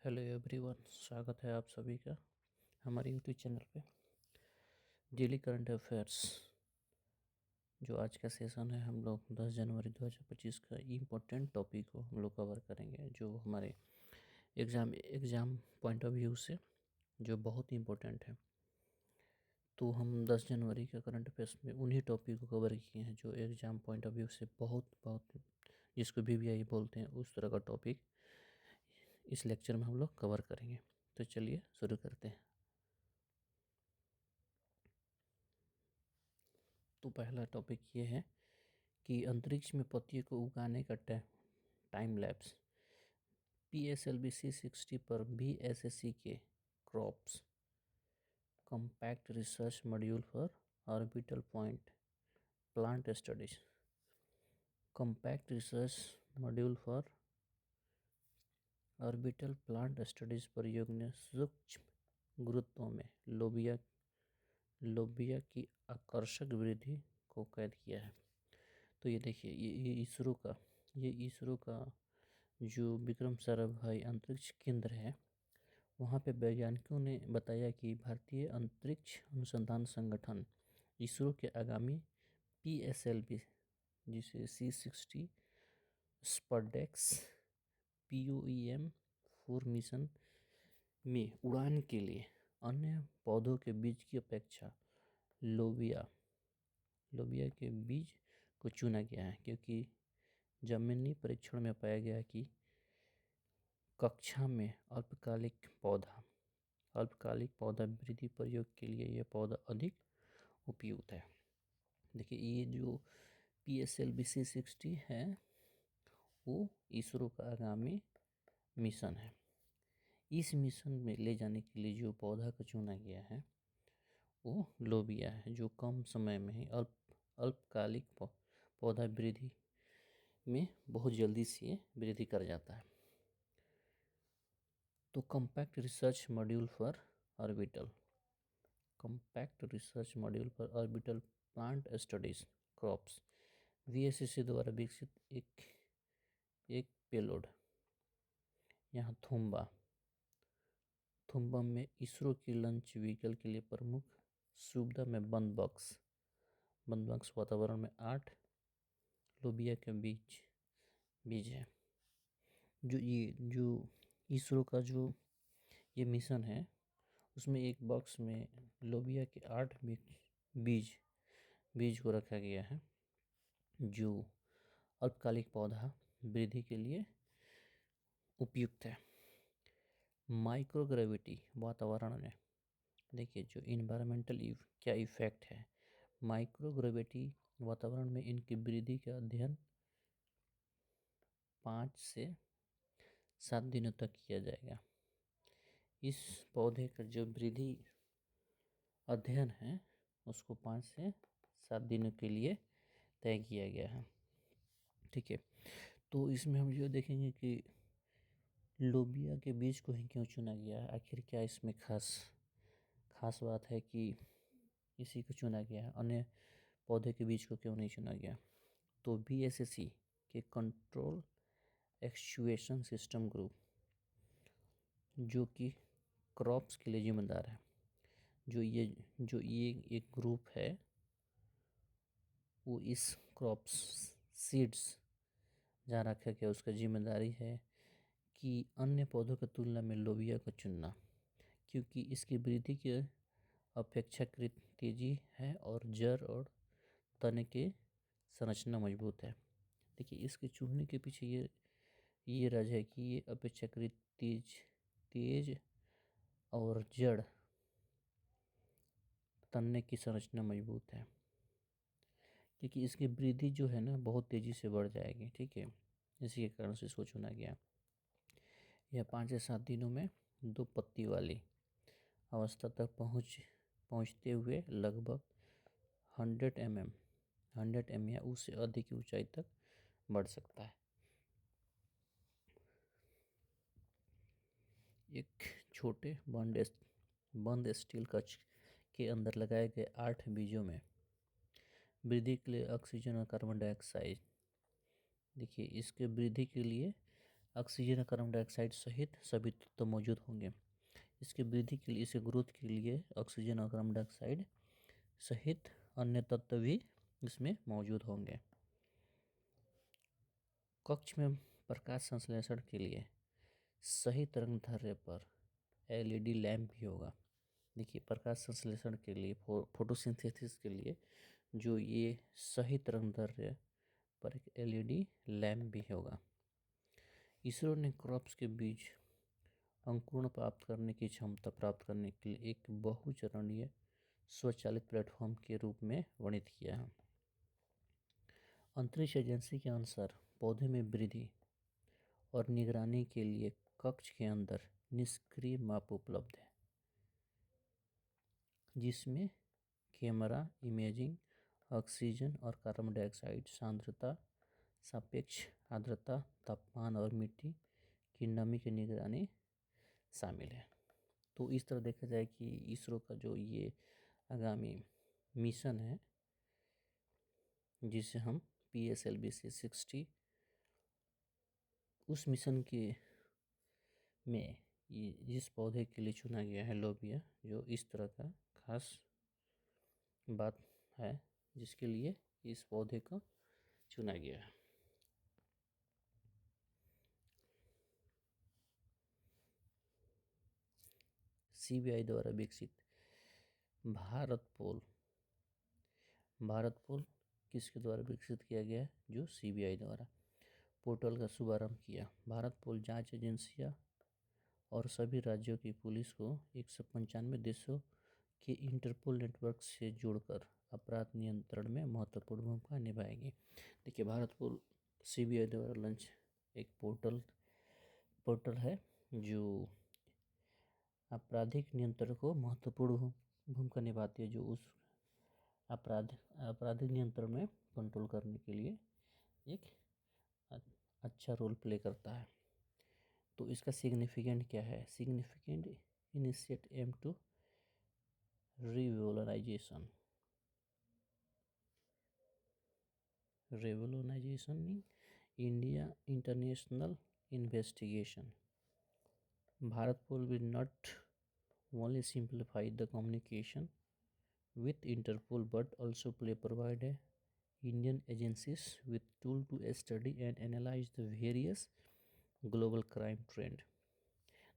Hello everyone, स्वागत है आप सभी का हमारे यूट्यूब चैनल पे। डेली करंट अफेयर्स जो आज का सेशन है, हम लोग 10 जनवरी 2025 का इम्पोर्टेंट टॉपिक को हम लोग कवर करेंगे, जो हमारे एग्ज़ाम पॉइंट ऑफ व्यू से जो बहुत इम्पोर्टेंट है। तो हम 10 जनवरी का करंट अफेयर्स में उन्हीं टॉपिक को कवर किए हैं जो एग्ज़ाम पॉइंट ऑफ व्यू से बहुत बहुत, जिसको VVI बोलते हैं, उस तरह का टॉपिक इस लेक्चर में हम लोग कवर करेंगे। तो चलिए शुरू करते हैं। तो पहला टॉपिक ये है कि अंतरिक्ष में पत्तियों को उगाने का टाइम लैप्स PSLV C60 पर BSSC के crops compact research module for orbital point plant studies. Compact research module for orbital plant studies प्रयोग ने सूक्ष्म गुरुत्व में लोबिया की आकर्षक वृद्धि को कैद किया है। तो ये देखिए, ये इसरो का जो विक्रम साराभाई अंतरिक्ष केंद्र है, वहाँ पे वैज्ञानिकों ने बताया कि भारतीय अंतरिक्ष अनुसंधान संगठन इसरो के आगामी PSLV जिसे C60 स्पारडेक्स POEM-4 मिशन में उड़ान के लिए अन्य पौधों के बीज की अपेक्षा लोबिया के बीज को चुना गया है, क्योंकि जमीनी परीक्षण में पाया गया कि कक्षा में अल्पकालिक पौधा वृद्धि प्रयोग के लिए यह पौधा अधिक उपयुक्त है। देखिए, ये जो PSLV C60 है वो इसरो का आगामी मिशन है। इस मिशन में ले जाने के लिए जो पौधा को चुना गया है वो लोबिया है, जो कम समय में ही अल्पकालिक पौधा वृद्धि में बहुत जल्दी से वृद्धि कर जाता है। तो compact research module for orbital plant studies crops VSSC द्वारा विकसित एक पेलोड यहाँ थुम्बा में इसरो की लॉन्च व्हीकल के लिए प्रमुख सुविधा में बंद बॉक्स वातावरण में 8 लोबिया के बीज है। जो इसरो का जो ये मिशन है, उसमें एक बॉक्स में लोबिया के 8 बीज को रखा गया है, जो अल्पकालिक पौधा वृद्धि के लिए उपयुक्त है। माइक्रोग्रेविटी वातावरण में, देखिए जो इन्वायरमेंटल क्या इफेक्ट है, माइक्रोग्रेविटी वातावरण में इनकी वृद्धि का अध्ययन 5 से 7 दिनों तक किया जाएगा। इस पौधे का जो वृद्धि अध्ययन है उसको 5 से 7 दिनों के लिए तय किया गया है। ठीक है, तो इसमें हम जो देखेंगे कि लोबिया के बीज को ही क्यों चुना गया है, आखिर क्या इसमें खास बात है कि इसी को चुना गया है, अन्य पौधे के बीज को क्यों नहीं चुना गया। तो BSSC के कंट्रोल एक्चुएशन सिस्टम ग्रुप, जो कि क्रॉप्स के लिए जिम्मेदार है, जो ये एक ग्रुप है, वो इस क्रॉप्स सीड्स जहाँ रखा गया उसका जिम्मेदारी है कि अन्य पौधों की तुलना में लोबिया को चुनना, क्योंकि इसकी वृद्धि की अपेक्षाकृत तेजी है और जड़ और तने के संरचना मजबूत है। देखिए, इसके चुनने के पीछे ये राज है कि ये अपेक्षाकृत तेज और जड़ तने की संरचना मजबूत है, क्योंकि इसकी वृद्धि जो है ना बहुत तेज़ी से बढ़ जाएगी। ठीक है, इसी के कारण से इसको चुना गया। यह 5 से 7 दिनों में 2 पत्ती वाली अवस्था तक पहुँचते हुए लगभग 100 mm या उससे अधिक की ऊंचाई तक बढ़ सकता है। एक छोटे बंद स्टील कक्ष के अंदर लगाए गए 8 बीजों में वृद्धि के लिए ऑक्सीजन और कार्बन डाइऑक्साइड, देखिए इसके वृद्धि के लिए ऑक्सीजन और कार्बन डाइऑक्साइड सहित सभी तत्व मौजूद होंगे। इसकी वृद्धि के लिए, इसे ग्रोथ के लिए ऑक्सीजन और कार्बन डाइऑक्साइड सहित अन्य तत्व भी इसमें मौजूद होंगे। कक्ष में प्रकाश संश्लेषण के लिए सही तरंग दैर्ध्य पर एलईडी लैंप भी होगा। देखिए, प्रकाश संश्लेषण के लिए, फोटोसिंथेसिस के लिए जो ये सही तरंग दैर्ध्य पर एक एलईडी लैंप भी होगा। इसरो ने क्रॉप्स के बीज अंकुरण प्राप्त करने की क्षमता प्राप्त करने के लिए एक बहुचरणीय स्वचालित प्लेटफॉर्म के रूप में वर्णित किया है। अंतरिक्ष एजेंसी के अनुसार पौधे में वृद्धि और निगरानी के लिए कक्ष के अंदर निष्क्रिय माप उपलब्ध है, जिसमें कैमरा, इमेजिंग, ऑक्सीजन और कार्बन डाइऑक्साइड सांद्रता, सापेक्ष आर्द्रता, तापमान और मिट्टी की नमी की निगरानी शामिल है। तो इस तरह देखा जाए कि इसरो का जो ये आगामी मिशन है, जिसे हम PSLV-60, उस मिशन के में ये जिस पौधे के लिए चुना गया है लोबिया, जो इस तरह का खास बात है जिसके लिए इस पौधे को चुना गया है। CBI द्वारा विकसित भारत पोल किसके द्वारा विकसित किया गया है? जो CBI द्वारा पोर्टल का शुभारंभ किया। भारत पोल जांच एजेंसियां और सभी राज्यों की पुलिस को 195 देशों के इंटरपोल नेटवर्क से जोड़कर अपराध नियंत्रण में महत्वपूर्ण भूमिका निभाएगी। देखिए, भारत पोल CBI द्वारा लॉन्च एक पोर्टल है जो आपराधिक नियंत्रण को महत्वपूर्ण भूमिका निभाती है, जो उस आपराधिक नियंत्रण में कंट्रोल करने के लिए एक अच्छा रोल प्ले करता है। तो इसका सिग्निफिकेंट क्या है? Significant initiate aim to revolutionizing India international investigation. Bharat Pool will not only simplify the communication with Interpol but also provide Indian agencies with tool to study and analyze the various global crime trend.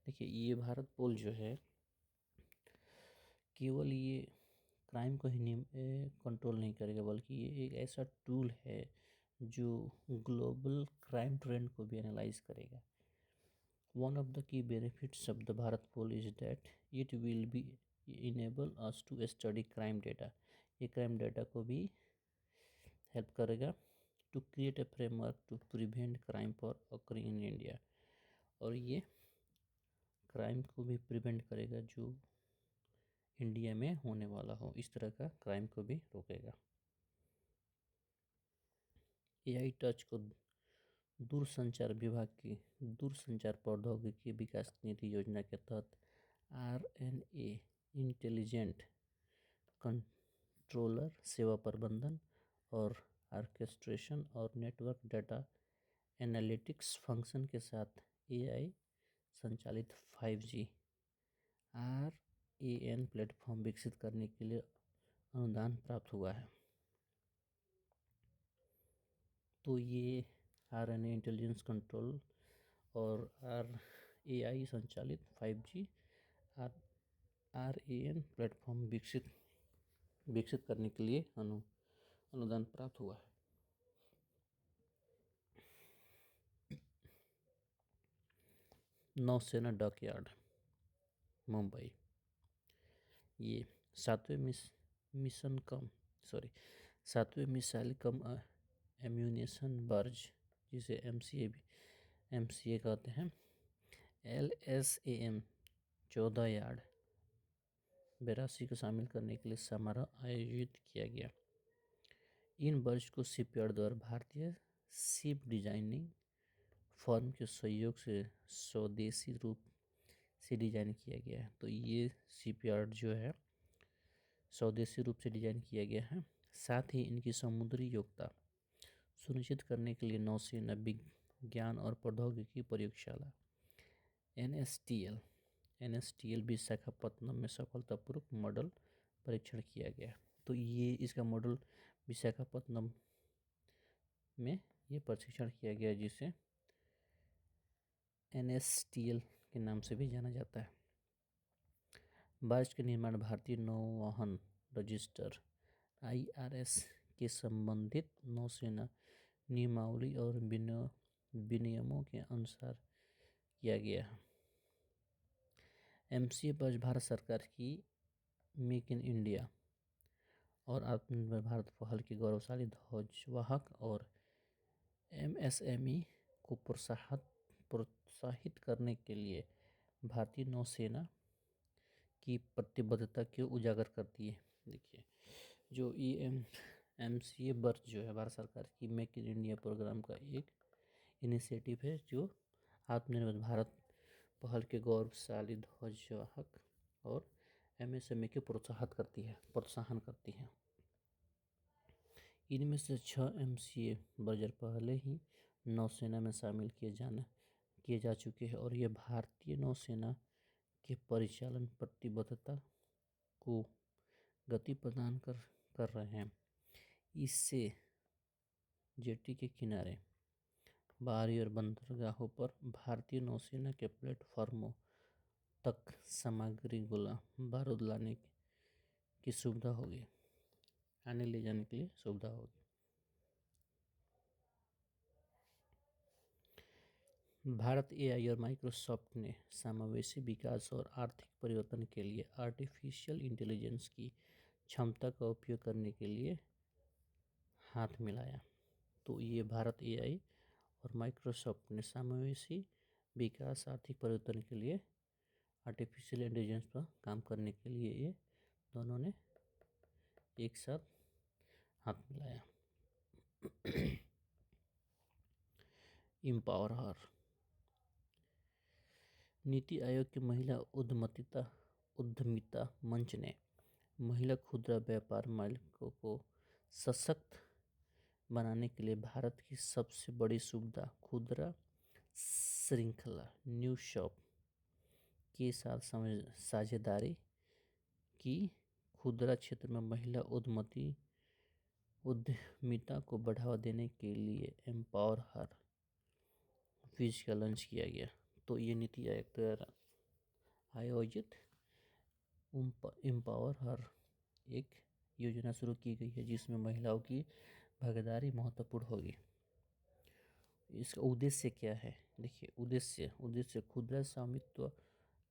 देखिए, ये भारत पोल जो है केवल ये crime को ही control नहीं करेगा, बल्कि ये एक ऐसा टूल है जो ग्लोबल क्राइम ट्रेंड को भी एनालाइज करेगा। One of the key benefits of the Bharatpol is that it will be enable us to study crime data. ये क्राइम डेटा को भी हेल्प करेगा to create a framework to prevent crime for occurring in India. और ये crime को भी prevent करेगा जो इंडिया में होने वाला हो, इस तरह का क्राइम को भी रोकेगा। AI टच को दूरसंचार विभाग की दूरसंचार प्रौद्योगिकी विकास नीति योजना के तहत RNA इंटेलिजेंट कंट्रोलर सेवा प्रबंधन और ऑर्केस्ट्रेशन और नेटवर्क डाटा एनालिटिक्स फंक्शन के साथ AI संचालित 5G RAN प्लेटफॉर्म विकसित करने के लिए अनुदान प्राप्त हुआ है। तो ये RNA इंटेलिजेंस कंट्रोल और AI संचालित 5G RAN प्लेटफॉर्म विकसित करने के लिए अनुदान प्राप्त हुआ है। नौसेना डॉकयार्ड मुंबई, ये सातवें मिसाइल कम एम्यूनेशन बर्ज, जिसे MCA कहते हैं, LSAM 14 यार्ड 82 को शामिल करने के लिए समारोह आयोजित किया गया। इन बर्ज को शिपयार्ड द्वारा भारतीय शिप डिजाइनिंग फर्म के सहयोग से स्वदेशी रूप से डिजाइन किया गया है। तो ये शिपयार्ड जो है स्वदेशी रूप से डिजाइन किया गया है। साथ ही इनकी समुद्री योग्यता सुनिश्चित करने के लिए नौसेना ज्ञान और प्रौद्योगिकी प्रयोगशाला NSTL विशाखापत्तनम में सफलतापूर्वक मॉडल परीक्षण किया गया। तो ये इसका मॉडल विशाखापत्तनम में ये परीक्षण किया गया, जिसे NSTL के नाम से भी जाना जाता है। बास्ट के निर्माण भारतीय नौवहन रजिस्टर IRS के संबंधित नौसेना नियमावली और विनियमों के अनुसार किया गया है। MCA बज भारत सरकार की मेक इन इंडिया और आत्मनिर्भर भारत पहल के गौरवशाली ध्वजवाहक और MSME को प्रोत्साहित करने के लिए भारतीय नौसेना की प्रतिबद्धता को उजागर करती है। देखिए, जो MCA वर्ष जो है भारत सरकार की मेक इन इंडिया प्रोग्राम का एक इनिशिएटिव है, जो आत्मनिर्भर भारत पहल के गौरवशाली ध्वजवाहक और MSME के प्रोत्साहन करती है। इनमें से 6 MCA बजट पहले ही नौसेना में शामिल किए जा चुके हैं और ये भारतीय नौसेना के परिचालन प्रतिबद्धता को गति प्रदान कर रहे हैं। इससे जेटी के किनारे, बाहरी और बंदरगाहों पर भारतीय नौसेना के प्लेटफॉर्मों तक सामग्री गोला बारूद लाने की सुविधा होगी, आने ले जाने के लिए सुविधा होगी। भारत AI और माइक्रोसॉफ्ट ने समावेशी विकास और आर्थिक परिवर्तन के लिए आर्टिफिशियल इंटेलिजेंस की क्षमता का उपयोग करने के लिए हाथ मिलाया। तो ये भारत AI और माइक्रोसॉफ्ट ने समावेशी विकास आर्थिक परिवर्तन के लिए आर्टिफिशियल इंटेलिजेंस पर काम करने के लिए ये दोनों ने एक साथ हाथ मिलाया। एम्पावर हर, नीति आयोग के महिला उद्यमिता मंच ने महिला खुदरा व्यापार मालिकों को सशक्त बनाने के लिए भारत की सबसे बड़ी सुविधा खुदरा श्रृंखला न्यू शॉप के साथ साझेदारी की। खुदरा क्षेत्र में महिला उद्यमिता को बढ़ावा देने के लिए एम्पावर हर विज का लॉन्च किया गया। तो ये नीति आयोग द्वारा आयोजित एम्पावर हर एक योजना शुरू की गई है, जिसमें महिलाओं की भागीदारी महत्वपूर्ण होगी। इसका उद्देश्य क्या है? देखिए, उद्देश्य खुदरा स्वामित्व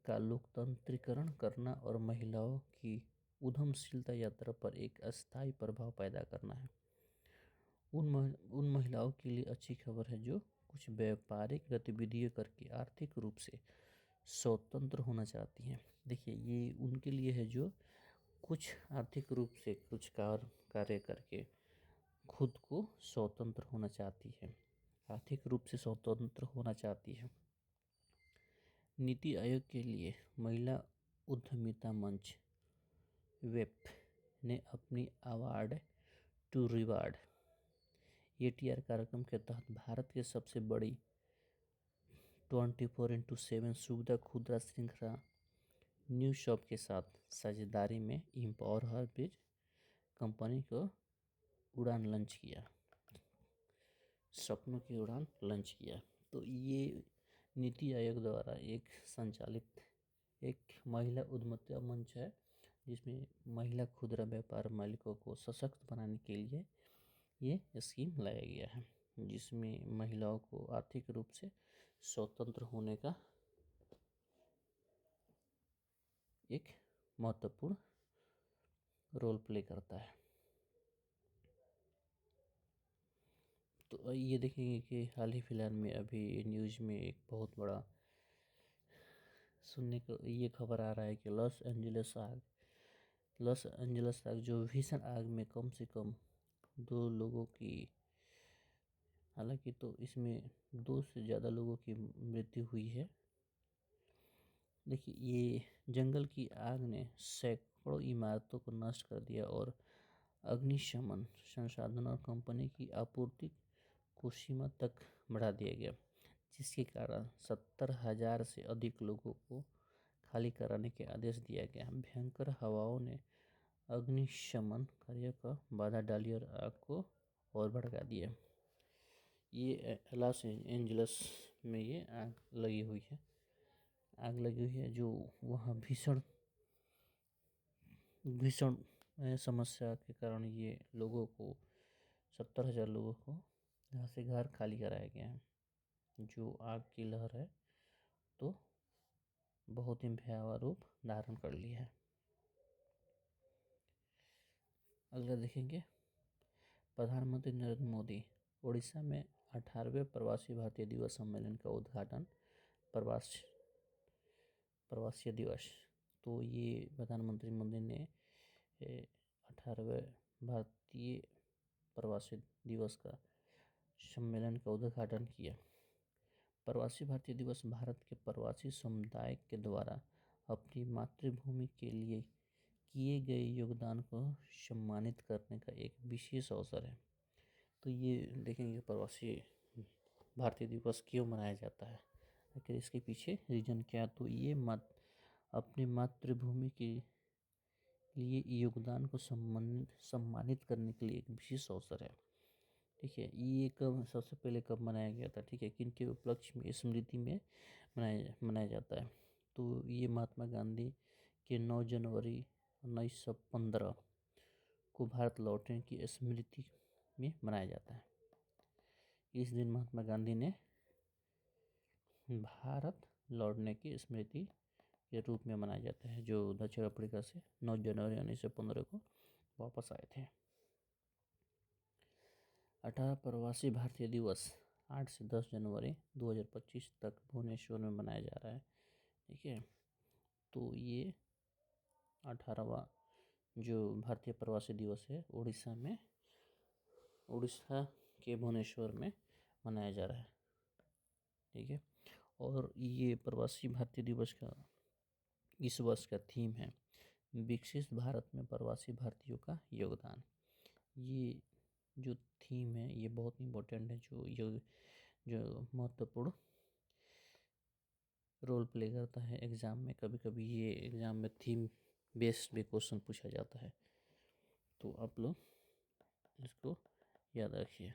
का लोकतंत्रीकरण करना और महिलाओं की उद्यमशीलता यात्रा पर एक अस्थायी प्रभाव पैदा करना है। उन महिलाओं के लिए अच्छी खबर है जो कुछ व्यापारिक गतिविधियां करके आर्थिक रूप से स्वतंत्र होना चाहती हैं। देखिए, ये उनके लिए है जो कुछ आर्थिक रूप से कुछ कार्य करके खुद को स्वतंत्र होना चाहती है, आर्थिक रूप से स्वतंत्र होना चाहती है। नीति आयोग के लिए महिला उद्यमिता मंच वेप ने अपनी अवार्ड टू रिवार्ड ATR कार्यक्रम के तहत भारत के सबसे बड़ी 24x7 सुविधा खुदरा श्रृंखला न्यू शॉप के साथ साझेदारी में एम्पावर हर ब्रिज कंपनी को उड़ान लॉन्च किया, सपनों की उड़ान लॉन्च किया। तो ये नीति आयोग द्वारा एक संचालित एक महिला उद्यमिता मंच है, जिसमें महिला खुदरा व्यापार मालिकों को सशक्त बनाने के लिए ये स्कीम लाया गया है, जिसमें महिलाओं को आर्थिक रूप से स्वतंत्र होने का एक महत्वपूर्ण रोल प्ले करता है। तो ये देखेंगे कि हाल ही फिलहाल में अभी न्यूज़ में एक बहुत बड़ा सुनने को ये खबर आ रहा है कि लॉस एंजल्स आग जो भीषण आग में कम से कम 2 लोगों की, हालांकि तो इसमें 2 से ज़्यादा लोगों की मृत्यु हुई है। देखिए, ये जंगल की आग ने सैकड़ों इमारतों को नष्ट कर दिया और अग्निशमन संसाधन और कंपनी की आपूर्ति को सीमा तक बढ़ा दिया गया, जिसके कारण 70,000 से अधिक लोगों को खाली कराने के आदेश दिया गया। भयंकर हवाओं ने अग्निशमन कार्य का बाधा डाली और आग को और भड़का दिया। ये लॉस एंजल्स में ये आग लगी हुई है जो वहाँ भीषण समस्या के कारण ये लोगों को 70,000 लोगों को यहाँ से घर खाली कराया गया है। जो आग की लहर है तो बहुत ही भयावह रूप धारण कर लिया है। अगला देखेंगे, प्रधानमंत्री नरेंद्र मोदी उड़ीसा में 18वें प्रवासी भारतीय दिवस सम्मेलन का उद्घाटन। प्रवासी दिवस, तो ये प्रधानमंत्री मोदी ने 18वें भारतीय प्रवासी दिवस का सम्मेलन का उद्घाटन किया। प्रवासी भारतीय दिवस भारत के प्रवासी समुदाय के द्वारा अपनी मातृभूमि के लिए किए गए योगदान को सम्मानित करने का एक विशेष अवसर है। तो ये देखेंगे प्रवासी भारतीय दिवस क्यों मनाया जाता है, आखिर इसके पीछे रीजन क्या। तो ये अपनी मातृभूमि के लिए योगदान को सम्मानित करने के लिए एक विशेष अवसर है। ठीक है, ये कब सबसे पहले कब मनाया गया था, ठीक है, किन के उपलक्ष्य में, स्मृति में मनाया जाता है। तो ये महात्मा गांधी के 9 जनवरी 1915 को भारत लौटने की स्मृति में मनाया जाता है। इस दिन महात्मा गांधी ने भारत लौटने की स्मृति के रूप में मनाया जाता है, जो दक्षिण अफ्रीका से 9 जनवरी 1915 को वापस आए थे। 18 प्रवासी भारतीय दिवस 8 से 10 जनवरी 2025 तक भुवनेश्वर में मनाया जा रहा है। ठीक है, तो ये 18वां जो भारतीय प्रवासी दिवस है उड़ीसा के भुवनेश्वर में मनाया जा रहा है। ठीक है, और ये प्रवासी भारतीय दिवस का इस वर्ष का थीम है विकसित भारत में प्रवासी भारतीयों का योगदान। ये जो थीम है ये बहुत इम्पोर्टेंट है, जो महत्वपूर्ण रोल प्ले करता है एग्ज़ाम में। कभी कभी ये एग्ज़ाम में थीम बेस्ड भी क्वेश्चन पूछा जाता है, तो आप लोग इसको याद रखिए।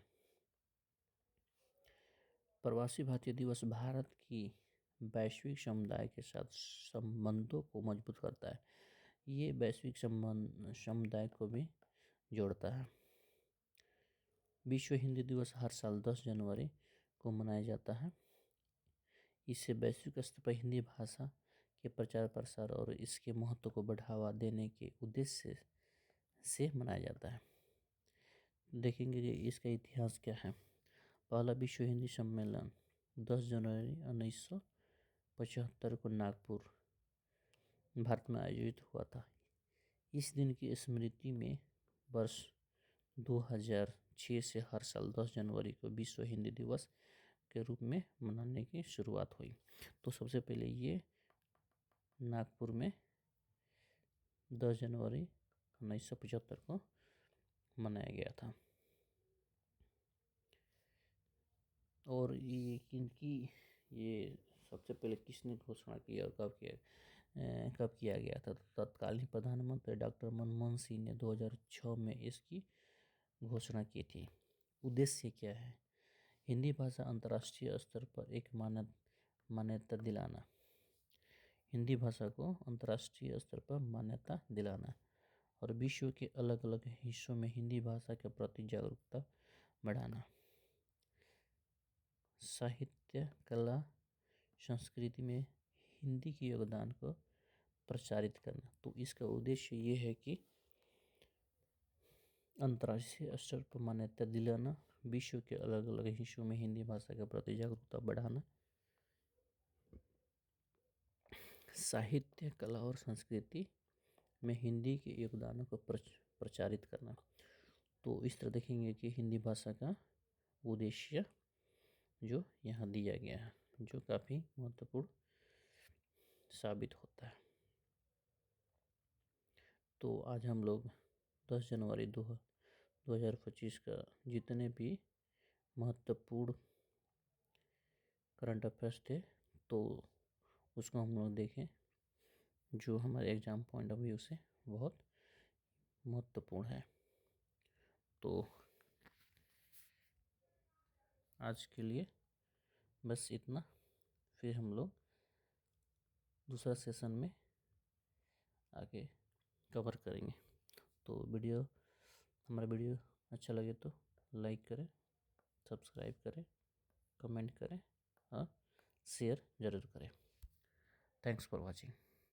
प्रवासी भारतीय दिवस भारत की वैश्विक समुदाय के साथ संबंधों को मजबूत करता है। ये वैश्विक समुदाय को भी जोड़ता है। विश्व हिंदी दिवस हर साल 10 जनवरी को मनाया जाता है। इससे वैश्विक स्तर पर हिंदी भाषा के प्रचार प्रसार और इसके महत्व को बढ़ावा देने के उद्देश्य से मनाया जाता है। देखेंगे कि इसका इतिहास क्या है। पहला विश्व हिंदी सम्मेलन 10 जनवरी 1975 को नागपुर, भारत में आयोजित हुआ था। इस दिन की स्मृति में वर्ष 2006 से हर साल 10 जनवरी को विश्व हिंदी दिवस के रूप में मनाने की शुरुआत हुई। तो सबसे पहले ये नागपुर में 10 जनवरी 1975 को मनाया गया था। और ये सबसे पहले किसने घोषणा की और कब किया गया था। तो तत्कालीन प्रधानमंत्री डॉक्टर मनमोहन सिंह ने 2006 में इसकी घोषणा की थी। उद्देश्य क्या है, हिंदी भाषा अंतर्राष्ट्रीय स्तर पर एक मान्यता दिलाना। हिंदी भाषा को अंतर्राष्ट्रीय स्तर पर मान्यता दिलाना और विश्व के अलग अलग हिस्सों में हिंदी भाषा के प्रति जागरूकता बढ़ाना। साहित्य, कला, संस्कृति में हिंदी के योगदान को प्रचारित करना। तो इसका उद्देश्य ये है कि अंतर्राष्ट्रीय स्तर पर मान्यता दिलाना, विश्व के अलग अलग हिस्सों में हिंदी भाषा के प्रति जागरूकता बढ़ाना, साहित्य, कला और संस्कृति में हिंदी के योगदानों को प्रचारित करना। तो इस तरह देखेंगे कि हिंदी भाषा का उद्देश्य जो यहाँ दिया गया है, जो काफ़ी महत्वपूर्ण साबित होता है। तो आज हम लोग 10 जनवरी 2025 का जितने भी महत्वपूर्ण करंट अफेयर्स थे, तो उसको हम लोग देखें जो हमारे एग्ज़ाम पॉइंट ऑफ व्यू से बहुत महत्वपूर्ण है। तो आज के लिए बस इतना, फिर हम लोग दूसरा सेशन में आगे कवर करेंगे। तो हमारा वीडियो अच्छा लगे तो लाइक करें, सब्सक्राइब करें, कमेंट करें और शेयर ज़रूर करें। Thanks for watching.